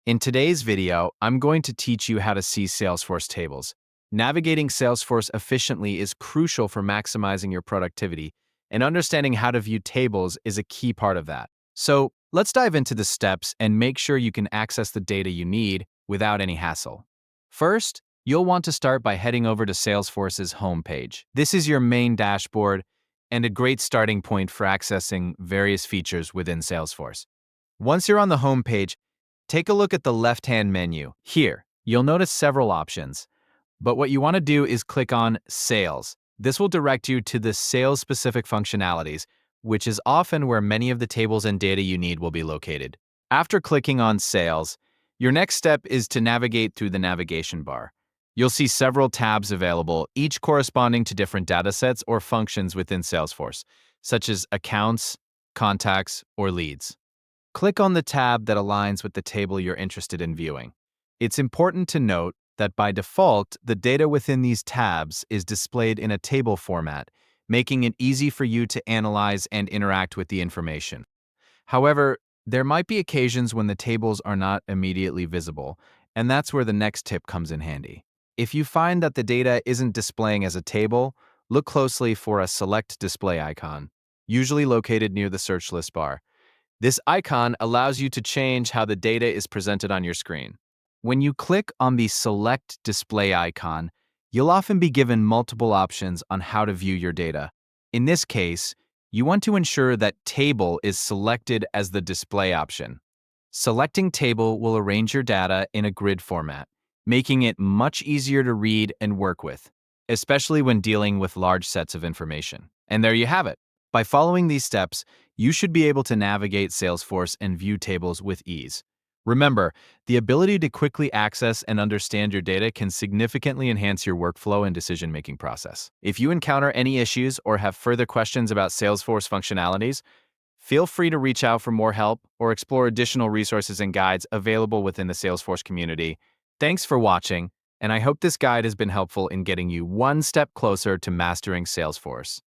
In today's video, I'm going to teach you how to see Salesforce tables. Navigating Salesforce efficiently is crucial for maximizing your productivity, and understanding how to view tables is a key part of that. So, let's dive into the steps and make sure you can access the data you need without any hassle. First, you'll want to start by heading over to Salesforce's homepage. This is your main dashboard and a great starting point for accessing various features within Salesforce. Once you're on the homepage, take a look at the left-hand menu. Here, you'll notice several options, but what you want to do is click on Sales. This will direct you to the sales-specific functionalities, which is often where many of the tables and data you need will be located. After clicking on Sales, your next step is to navigate through the navigation bar. You'll see several tabs available, each corresponding to different datasets or functions within Salesforce, such as Accounts, Contacts, or Leads. Click on the tab that aligns with the table you're interested in viewing. It's important to note that by default, the data within these tabs is displayed in a table format, making it easy for you to analyze and interact with the information. However, there might be occasions when the tables are not immediately visible, and that's where the next tip comes in handy. If you find that the data isn't displaying as a table, look closely for a Select Display icon, usually located near the search list bar. This icon allows you to change how the data is presented on your screen. When you click on the Select Display icon, you'll often be given multiple options on how to view your data. In this case, you want to ensure that Table is selected as the display option. Selecting Table will arrange your data in a grid format, making it much easier to read and work with, especially when dealing with large sets of information. And there you have it. By following these steps, you should be able to navigate Salesforce and view tables with ease. Remember, the ability to quickly access and understand your data can significantly enhance your workflow and decision-making process. If you encounter any issues or have further questions about Salesforce functionalities, feel free to reach out for more help or explore additional resources and guides available within the Salesforce community. Thanks for watching, and I hope this guide has been helpful in getting you one step closer to mastering Salesforce.